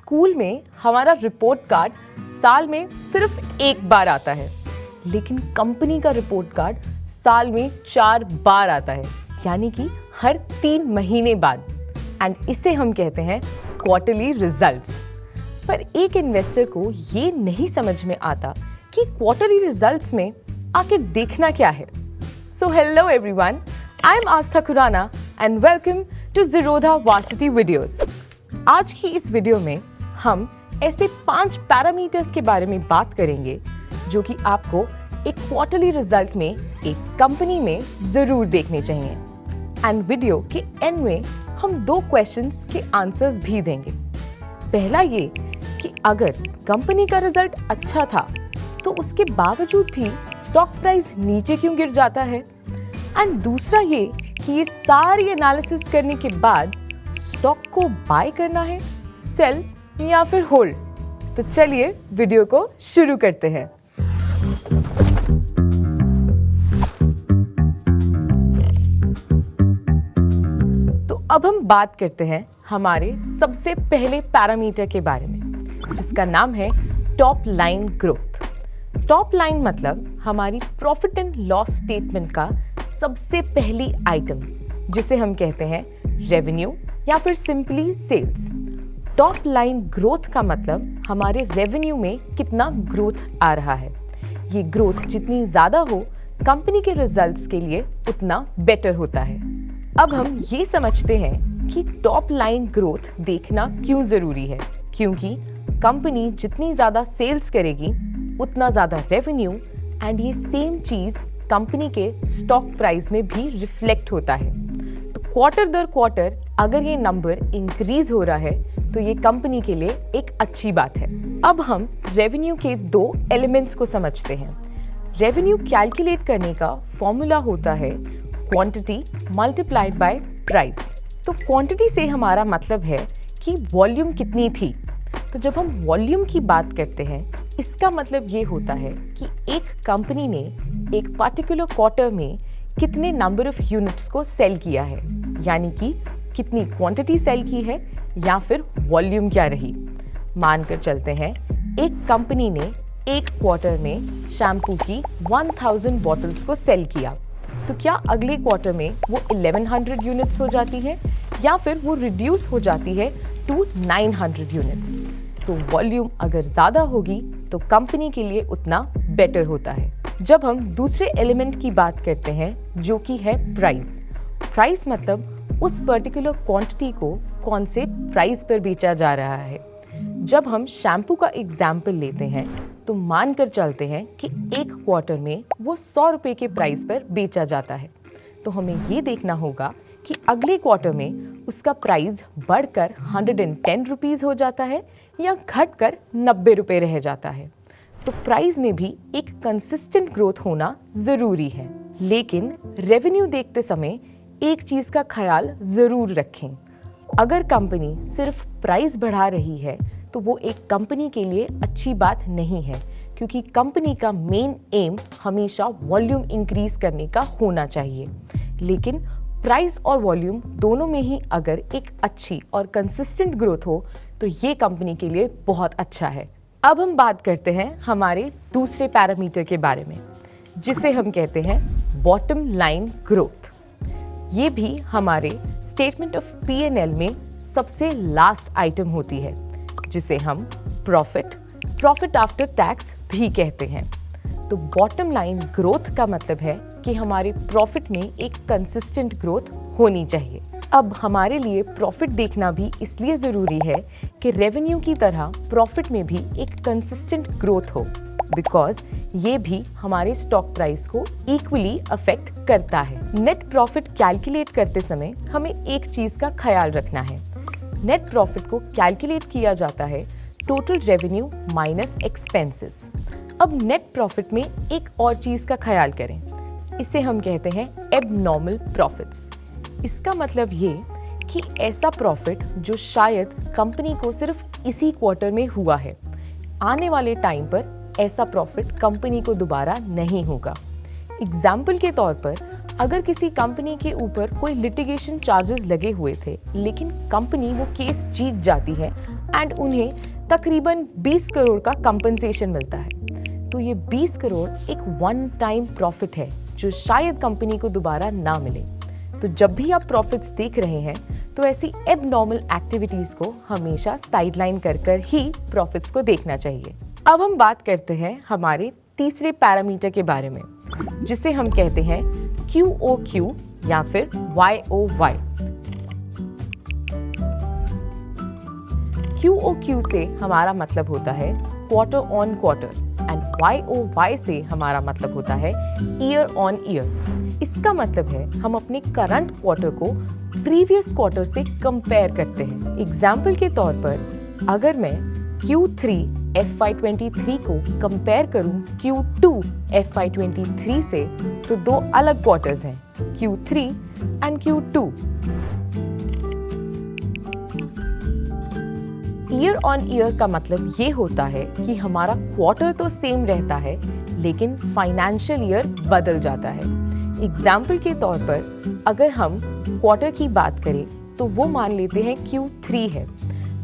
School में हमारा report card साल में सिर्फ एक बार आता है, लेकिन कंपनी का रिपोर्ट कार्ड साल में 4 बार आता है, यानी कि हर 3 महीने बाद। एंड इसे हम कहते हैं क्वार्टरली रिजल्ट्स। पर एक इन्वेस्टर को ये नहीं समझ में आता कि क्वार्टरली रिजल्ट्स में आखिर देखना क्या है। So hello everyone, I am Aastha Khurana and welcome to Zerodha varsity videos. आज की इस वीडियो में हम ऐसे 5 पैरामीटर्स के बारे में बात करेंगे जो कि आपको एक क्वार्टरली रिजल्ट में एक कंपनी में जरूर देखने चाहिए। एंड वीडियो के एंड में हम 2 क्वेश्चंस के आंसर्स भी देंगे। पहला ये कि अगर कंपनी का रिजल्ट अच्छा था तो उसके बावजूद भी स्टॉक प्राइस नीचे क्यों गिर जाता है, एंड दूसरा ये कि ये सारी एनालिसिस करने के बाद स्टॉक को बाय करना है, सेल या फिर होल्ड। तो चलिए वीडियो को शुरू करते हैं। तो अब हम बात करते हैं हमारे सबसे पहले पैरामीटर के बारे में, जिसका नाम है top line growth. Top line मतलब हमारी प्रॉफिट एंड लॉस स्टेटमेंट का सबसे पहली आइटम, जिसे हम कहते हैं रेवेन्यू या फिर simply sales. Top line growth का मतलब हमारे रेवेन्यू में कितना ग्रोथ आ रहा है। ये ग्रोथ जितनी ज़्यादा हो, कंपनी के रिजल्ट्स के लिए उतना बेटर होता है। अब हम ये समझते हैं कि टॉप लाइन ग्रोथ देखना क्यों ज़रूरी है, क्योंकि कंपनी जितनी ज़्यादा सेल्स करेगी उतना ज़्यादा रेवेन्यू, एंड ये सेम चीज़ कंपनी के स्टॉक प्राइस में भी रिफ्लेक्ट होता है। तो क्वार्टर दर क्वार्टर अगर ये नंबर इंक्रीज हो रहा है तो ये कंपनी के लिए एक अच्छी बात है। अब हम रेवेन्यू के 2 एलिमेंट्स को समझते हैं। रेवेन्यू कैलकुलेट करने का फॉर्मूला होता है क्वांटिटी मल्टीप्लाइड बाय प्राइस। तो क्वांटिटी से हमारा मतलब है कि वॉल्यूम कितनी थी। तो जब हम वॉल्यूम की बात करते हैं, इसका मतलब ये होता है कि एक कंपनी ने एक पर्टिकुलर क्वार्टर में कितने नंबर ऑफ यूनिट्स को सेल किया है, यानी कि कितनी क्वांटिटी सेल की है या फिर वॉल्यूम क्या रही। मानकर चलते हैं एक कंपनी ने एक क्वार्टर में शैम्पू की 1000 बॉटल्स को सेल किया, तो क्या अगले क्वार्टर में वो 1100 यूनिट्स हो जाती है या फिर वो रिड्यूस हो जाती है टू 900 यूनिट्स। तो वॉल्यूम अगर ज़्यादा होगी तो कंपनी के लिए उतना बेटर होता है। जब हम दूसरे एलिमेंट की बात करते हैं जो कि है प्राइस। प्राइस मतलब उस पर्टिकुलर क्वांटिटी को कौन से प्राइस पर बेचा जा रहा है। जब हम शैम्पू का एग्जाम्पल लेते हैं तो मानकर चलते हैं कि एक क्वार्टर में वो 100 रुपये के प्राइस पर बेचा जाता है, तो हमें ये देखना होगा कि अगले क्वार्टर में उसका प्राइस बढ़कर 110 रुपीज़ हो जाता है या घटकर 90 रुपये रह जाता है। तो प्राइस में भी एक कंसिस्टेंट ग्रोथ होना ज़रूरी है। लेकिन रेवेन्यू देखते समय एक चीज़ का ख्याल ज़रूर रखें। अगर कंपनी सिर्फ प्राइस बढ़ा रही है तो वो एक कंपनी के लिए अच्छी बात नहीं है, क्योंकि कंपनी का मेन एम हमेशा वॉल्यूम इंक्रीज करने का होना चाहिए। लेकिन प्राइस और वॉल्यूम दोनों में ही अगर एक अच्छी और कंसिस्टेंट ग्रोथ हो तो ये कंपनी के लिए बहुत अच्छा है। अब हम बात करते हैं हमारे दूसरे पैरामीटर के बारे में, जिसे हम कहते हैं बॉटम लाइन ग्रोथ। ये भी हमारे स्टेटमेंट ऑफ P&L में सबसे लास्ट आइटम होती है, जिसे हम प्रॉफिट आफ्टर टैक्स भी कहते हैं। तो बॉटम लाइन ग्रोथ का मतलब है कि हमारे प्रॉफिट में एक कंसिस्टेंट ग्रोथ होनी चाहिए। अब हमारे लिए प्रॉफिट देखना भी इसलिए ज़रूरी है कि रेवेन्यू की तरह प्रॉफिट में भी एक कंसिस्टेंट ग्रोथ हो, बिकॉज ये भी हमारे स्टॉक प्राइस को इक्वली अफेक्ट करता है। नेट प्रॉफिट कैलकुलेट करते समय हमें एक चीज़ का ख्याल रखना है। नेट प्रॉफिट को कैलकुलेट किया जाता है टोटल रेवेन्यू माइनस एक्सपेंसेस। अब नेट प्रॉफिट में एक और चीज़ का ख्याल करें, इसे हम कहते हैं एबनॉर्मल प्रॉफिट्स। इसका मतलब ये कि ऐसा प्रॉफिट जो शायद कंपनी को सिर्फ इसी क्वार्टर में हुआ है, आने वाले टाइम पर ऐसा प्रॉफिट कंपनी को दोबारा नहीं होगा। एग्जाम्पल के तौर पर अगर किसी कंपनी के ऊपर कोई लिटिगेशन चार्जेस लगे हुए थे, लेकिन कंपनी वो केस जीत जाती है एंड उन्हें तकरीबन 20 करोड़ का कंपनसेशन मिलता है। तो ये 20 करोड़ एक वन टाइम प्रॉफिट है जो शायद कंपनी को दोबारा ना मिले। तो जब भी आप प्रॉफिट्स देख रहे हैं तो ऐसी एबनॉर्मल एक्टिविटीज को हमेशा साइडलाइन कर ही प्रॉफिट्स को देखना चाहिए। अब हम बात करते हैं हमारे तीसरे पैरामीटर के बारे में, जिसे हम कहते हैं QOQ या फिर YOY। QOQ से हमारा मतलब होता है quarter on quarter and YOY से हमारा मतलब होता है ईयर ऑन ईयर। इसका मतलब है हम अपने करंट क्वार्टर को प्रीवियस क्वार्टर से कंपेयर करते हैं। एग्जाम्पल के तौर पर अगर मैं Q3 FY23 को कंपेयर करूं Q2 FY23 से, तो दो अलग क्वार्टर्स हैं, Q3 and Q2। Year on year का मतलब ये होता है कि हमारा क्वार्टर तो सेम रहता है लेकिन फाइनेंशियल ईयर बदल जाता है। एग्जाम्पल के तौर पर अगर हम क्वार्टर की बात करें तो वो मान लेते हैं Q3 है,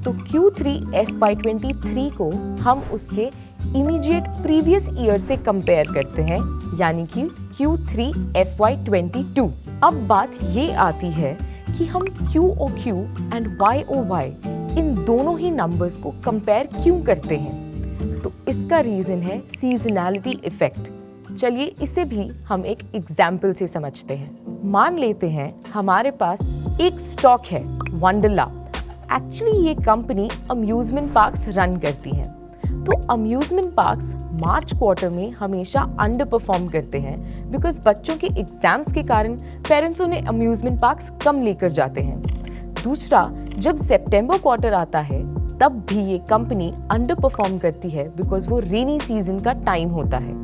तो Q3 FY23 को हम उसके इमीडिएट प्रीवियस ईयर से कंपेयर करते हैं, यानी कि Q3 FY22। अब बात ये आती है कि हम QOQ एंड YOY इन दोनों ही नंबर्स को कंपेयर क्यों करते हैं? तो इसका रीजन है सीजनैलिटी इफेक्ट। चलिए इसे भी हम एक एग्जाम्पल से समझते हैं। मान लेते हैं हमारे पास एक स्टॉक है वंडरला। एक्चुअली ये कंपनी अम्यूजमेंट पार्क्स रन करती है। तो अम्यूजमेंट पार्क्स मार्च क्वार्टर में हमेशा अंडर परफॉर्म करते हैं बिकॉज बच्चों के एग्जाम्स के कारण पेरेंट्स उन्हें अम्यूजमेंट पार्क्स कम लेकर जाते हैं। दूसरा, जब सितंबर क्वार्टर आता है तब भी ये कंपनी अंडर परफॉर्म करती है बिकॉज वो रेनी सीजन का टाइम होता है।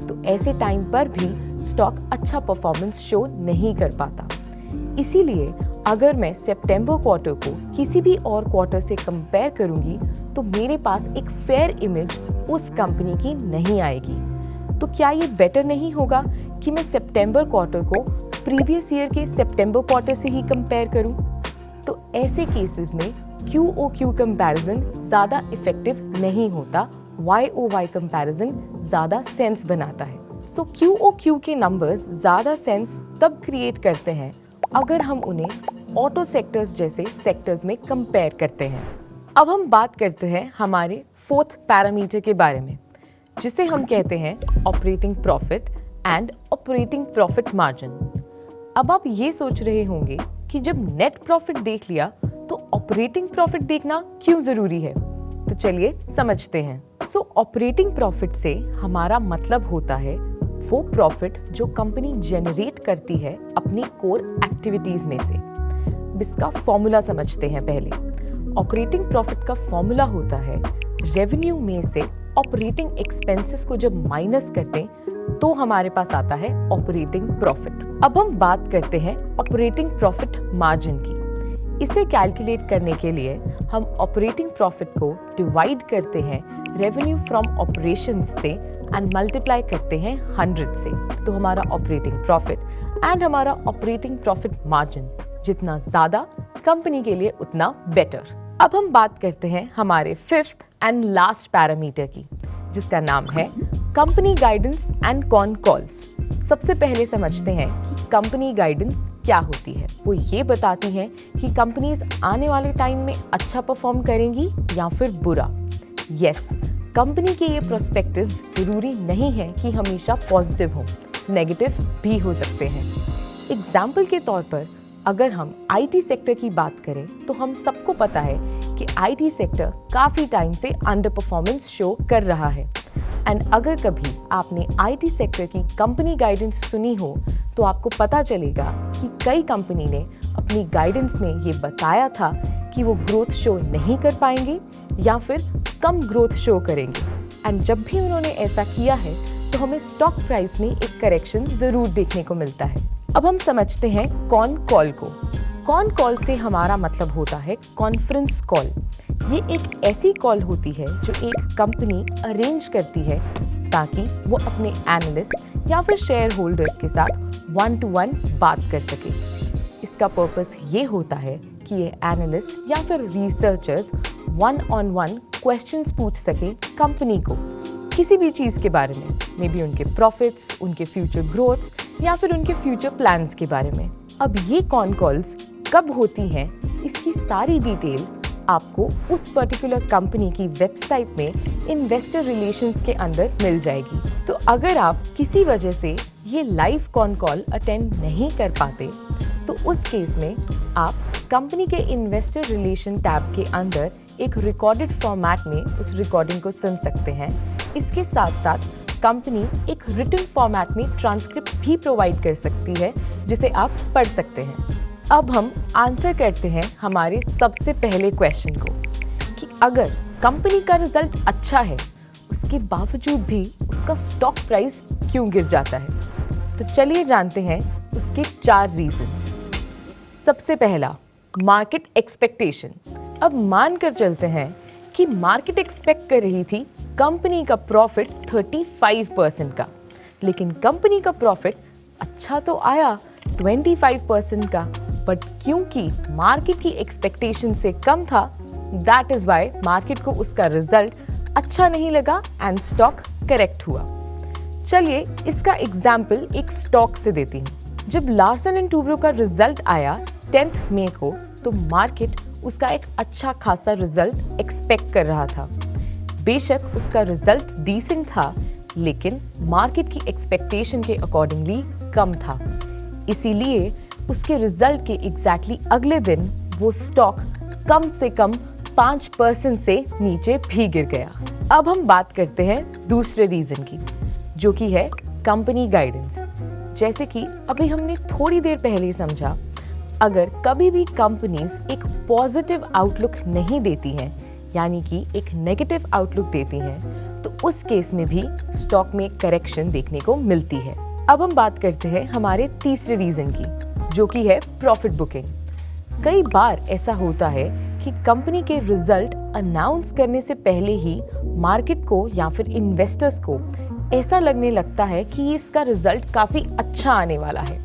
तो ऐसे टाइम पर भी स्टॉक अच्छा परफॉर्मेंस शो नहीं कर पाता। इसीलिए अगर मैं सितंबर क्वार्टर को किसी भी और क्वार्टर से कंपेयर करूंगी तो मेरे पास एक फेयर इमेज उस कंपनी की नहीं आएगी। तो क्या ये बेटर नहीं होगा कि मैं सितंबर क्वार्टर को प्रीवियस ईयर के सितंबर क्वार्टर से ही कंपेयर करूं? तो ऐसे केसेस में QOQ कंपैरिजन ज़्यादा इफेक्टिव नहीं होता, YOY कंपैरिजन ज़्यादा सेंस बनाता है। सो QOQ के नंबर्स ज़्यादा सेंस तब क्रिएट करते हैं अगर हम उन्हें ऑटो सेक्टर्स जैसे सेक्टर्स में कंपेयर करते हैं। अब हम बात करते हैं हमारे फोर्थ पैरामीटर के बारे में, जिसे हम कहते हैं operating profit and operating profit margin. अब आप ये सोच रहे होंगे कि जब नेट प्रॉफिट देख लिया तो ऑपरेटिंग प्रॉफिट देखना क्यों जरूरी है? तो चलिए समझते हैं। ऑपरेटिंग प्रॉफिट से हमारा मतलब होता है वो प्रॉफिट जो कंपनी जनरेट करती है अपनी कोर एक्टिविटीज में से। इसका फॉर्मूला समझते हैं पहले। ऑपरेटिंग प्रॉफिट का फॉर्मूला होता है रेवेन्यू में से ऑपरेटिंग एक्सपेंसेस को जब माइनस करते तो हमारे पास आता है ऑपरेटिंग प्रॉफिट। अब हम बात करते हैं ऑपरेटिंग प्रॉफिट मार्जिन की। इसे कैलकुलेट करने के लिए हम ऑपरेटिंग प्रॉफिट को डिवाइड करते हैं रेवेन्यू फ्रॉम ऑपरेशंस से एंड मल्टीप्लाई करते हैं 100 से। तो हमारा ऑपरेटिंग प्रॉफिट एंड हमारा ऑपरेटिंग प्रॉफिट मार्जिन जितना ज्यादा कंपनी के लिए उतना बेटर। अब हम बात करते हैं हमारे फिफ्थ एंड लास्ट पैरामीटर की, जिसका नाम है company guidance and con calls. सबसे पहले समझते हैं कि कंपनी गाइडेंस क्या होती है। वो ये बताती है कि कंपनीज आने वाले टाइम में अच्छा परफॉर्म करेंगी या फिर बुरा। यस, कंपनी के ये प्रोस्पेक्टिव्स जरूरी नहीं है कि हमेशा पॉजिटिव हो, नेगेटिव भी हो सकते हैं। एग्जाम्पल के तौर पर अगर हम आईटी सेक्टर की बात करें तो हम सबको पता है कि आईटी सेक्टर काफी टाइम से अंडर परफॉर्मेंस शो कर रहा है। एंड अगर कभी आपने आईटी सेक्टर की कंपनी गाइडेंस सुनी हो तो आपको पता चलेगा कि कई कंपनी ने अपनी गाइडेंस में ये बताया था कि वो ग्रोथ शो नहीं कर पाएंगे या फिर कम ग्रोथ शो करेंगे। एंड जब भी उन्होंने ऐसा किया है तो हमें स्टॉक प्राइस में एक करेक्शन जरूर देखने को मिलता है। अब हम समझते हैं कॉन कॉल को। कॉन कॉल से हमारा मतलब होता है कॉन्फ्रेंस कॉल। ये एक ऐसी कॉल होती है जो एक कंपनी अरेंज करती है ताकि वो अपने एनालिस्ट या फिर शेयर होल्डर्स के साथ 1-to-1 बात कर सके। इसका पर्पस ये होता है कि ये एनालिस्ट या फिर researchers one on one questions पूछ सके कंपनी को किसी भी चीज़ के बारे में, मे बी उनके प्रॉफिट्स, उनके फ्यूचर ग्रोथ्स या फिर उनके फ्यूचर प्लान्स के बारे में। अब ये कॉन कॉल्स कब होती हैं, इसकी सारी डिटेल आपको उस पर्टिकुलर कंपनी की वेबसाइट में इन्वेस्टर रिलेशंस के अंदर मिल जाएगी। तो अगर आप किसी वजह से ये लाइव कॉन कॉल अटेंड नहीं कर पाते तो उस केस में आप कंपनी के इन्वेस्टर रिलेशन टैब के अंदर एक रिकॉर्डेड फॉर्मेट में उस रिकॉर्डिंग को सुन सकते हैं। इसके साथ साथ कंपनी एक रिटन फॉर्मेट में ट्रांसक्रिप्ट भी प्रोवाइड कर सकती है जिसे आप पढ़ सकते हैं। अब हम आंसर करते हैं हमारे सबसे पहले क्वेश्चन को कि अगर कंपनी का रिजल्ट अच्छा है उसके बावजूद भी उसका स्टॉक प्राइस क्यों गिर जाता है। तो चलिए जानते हैं उसके 4 रीजंस। सबसे पहला, मार्केट एक्सपेक्टेशन। अब मान कर चलते हैं कि मार्केट एक्सपेक्ट कर रही थी कंपनी का प्रॉफिट 35% का, लेकिन कंपनी का प्रॉफिट अच्छा तो आया 25% का, बट क्योंकि मार्केट की एक्सपेक्टेशन से कम था, दैट इज वाई मार्केट को उसका रिजल्ट अच्छा नहीं लगा एंड स्टॉक करेक्ट हुआ। चलिए इसका एग्जाम्पल एक स्टॉक से देती हूँ। जब लार्सन एंड टूब्रो का रिजल्ट आया 10 मई को, तो मार्केट उसका एक अच्छा खासा रिजल्ट एक्सपेक्ट कर रहा था। बेशक उसका रिजल्ट डिसेंट था, लेकिन मार्केट की एक्सपेक्टेशन के अकॉर्डिंगली कम था। इसीलिए उसके रिजल्ट के एग्जैक्टली अगले दिन वो स्टॉक कम से कम 5% से नीचे भी गिर गया। अब हम बात करते हैं दूसरे रीजन की, जो कि है कंपनी गाइडेंस। जैसे कि अभी हमने थोड़ी देर पहले ही समझा, अगर कभी भी कंपनीज एक पॉजिटिव आउटलुक नहीं देती हैं, यानी कि एक नेगेटिव आउटलुक देती हैं, तो उस केस में भी स्टॉक में करेक्शन देखने को मिलती है। अब हम बात करते हैं हमारे तीसरे रीजन की, जो कि है प्रॉफिट बुकिंग। कई बार ऐसा होता है कि कंपनी के रिजल्ट अनाउंस करने से पहले ही मार्केट को या फिर इन्वेस्टर्स को ऐसा लगने लगता है कि इसका रिजल्ट काफ़ी अच्छा आने वाला है,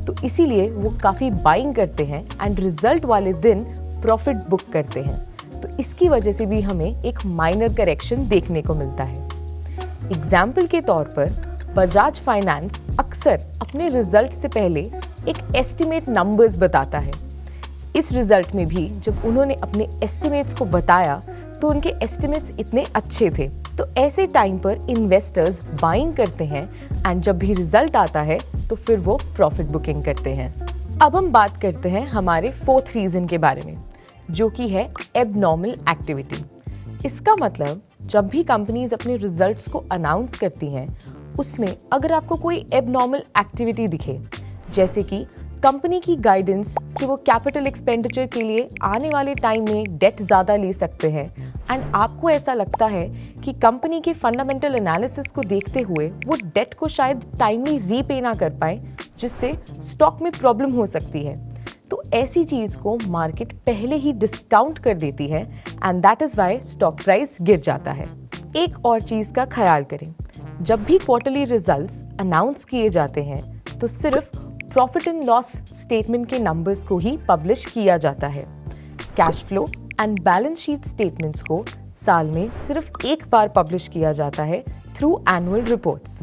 तो इसीलिए वो काफ़ी बाइंग करते हैं एंड रिजल्ट वाले दिन प्रॉफिट बुक करते हैं। तो इसकी वजह से भी हमें एक माइनर करेक्शन देखने को मिलता है। एग्जाम्पल के तौर पर बजाज फाइनेंस अक्सर अपने रिजल्ट से पहले एक एस्टिमेट नंबर्स बताता है। इस रिजल्ट में भी जब उन्होंने अपने एस्टिमेट्स को बताया तो उनके एस्टिमेट्स इतने अच्छे थे, तो ऐसे टाइम पर इन्वेस्टर्स बाइंग करते हैं एंड जब भी रिजल्ट आता है तो फिर वो प्रॉफिट बुकिंग करते हैं। अब हम बात करते हैं हमारे 4th रीजन के बारे में, जो कि है एबनॉर्मल एक्टिविटी। इसका मतलब जब भी कंपनीज अपने रिजल्ट्स को अनाउंस करती हैं, उसमें अगर आपको कोई एबनॉर्मल एक्टिविटी दिखे, जैसे कि कंपनी की गाइडेंस कि वो कैपिटल एक्सपेंडिचर के लिए आने वाले टाइम में डेट ज़्यादा ले सकते हैं, एंड आपको ऐसा लगता है कि कंपनी के फंडामेंटल एनालिसिस को देखते हुए वो डेट को शायद टाइमली रीपे ना कर पाए, जिससे स्टॉक में प्रॉब्लम हो सकती है, तो ऐसी चीज़ को मार्केट पहले ही डिस्काउंट कर देती है and that is why stock price गिर जाता है। एक और चीज़ का ख्याल करें, जब भी क्वार्टरली रिजल्ट्स अनाउंस किए जाते हैं तो सिर्फ प्रॉफिट एंड लॉस स्टेटमेंट के नंबर्स को ही पब्लिश किया जाता है। Cash flow and balance sheet statements को साल में सिर्फ एक बार पब्लिश किया जाता है थ्रू एनुअल रिपोर्ट्स।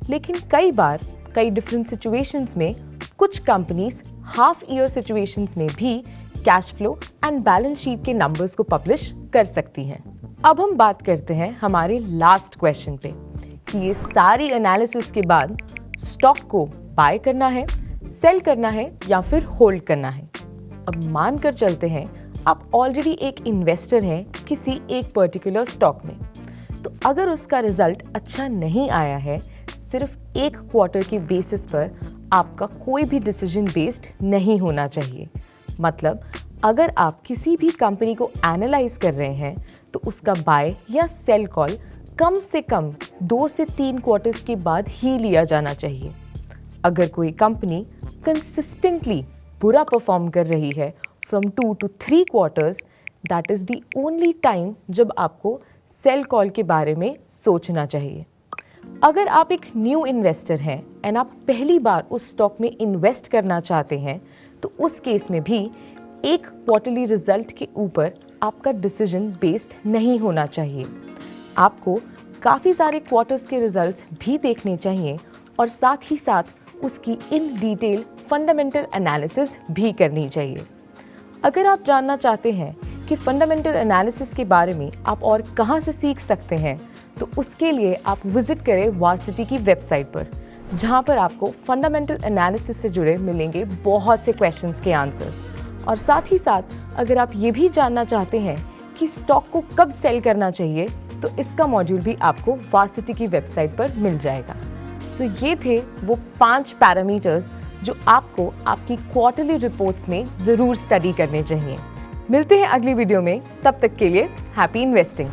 लेकिन कई बार कई डिफरेंट सिचुएशंस में कुछ कंपनीज हाफ ईयर सिचुएशंस में भी cash flow and balance sheet के नंबर्स को पब्लिश कर सकती हैं। अब हम बात करते हैं हमारे लास्ट क्वेश्चन पे कि ये सारी एनालिसिस के बाद स्टॉक को बाय करना है, सेल करना है या फिर होल्ड करना है। अब मान कर चलते हैं आप ऑलरेडी एक इन्वेस्टर हैं किसी एक पर्टिकुलर स्टॉक में, तो अगर उसका रिजल्ट अच्छा नहीं आया है, सिर्फ एक क्वार्टर के बेसिस पर आपका कोई भी डिसीजन बेस्ड नहीं होना चाहिए। मतलब अगर आप किसी भी कंपनी को एनालाइज कर रहे हैं तो उसका बाय या सेल कॉल कम से कम 2 से 3 क्वार्टर्स के बाद ही लिया जाना चाहिए। अगर कोई कंपनी कंसिस्टेंटली बुरा परफॉर्म कर रही है from 2 to 3 quarters, that is the only time जब आपको सेल कॉल के बारे में सोचना चाहिए। अगर आप एक न्यू इन्वेस्टर हैं एंड आप पहली बार उस स्टॉक में इन्वेस्ट करना चाहते हैं, तो उस केस में भी एक क्वार्टरली रिजल्ट के ऊपर आपका डिसीजन बेस्ड नहीं होना चाहिए। आपको काफ़ी सारे क्वार्टर्स के रिजल्ट्स भी देखने चाहिए और साथ ही साथ उसकी इन डिटेल फंडामेंटल एनालिसिस भी करनी चाहिए। अगर आप जानना चाहते हैं कि फंडामेंटल एनालिसिस के बारे में आप और कहां से सीख सकते हैं, तो उसके लिए आप विजिट करें वार्सिटी की वेबसाइट पर, जहां पर आपको फंडामेंटल एनालिसिस से जुड़े मिलेंगे बहुत से क्वेश्चंस के आंसर्स। और साथ ही साथ अगर आप ये भी जानना चाहते हैं कि स्टॉक को कब सेल करना चाहिए, तो इसका मॉड्यूल भी आपको वार्सिटी की वेबसाइट पर मिल जाएगा। तो ये थे वो 5 पैरामीटर्स जो आपको आपकी क्वार्टरली रिपोर्ट्स में ज़रूर स्टडी करने चाहिए। मिलते हैं अगली वीडियो में, तब तक के लिए हैप्पी इन्वेस्टिंग।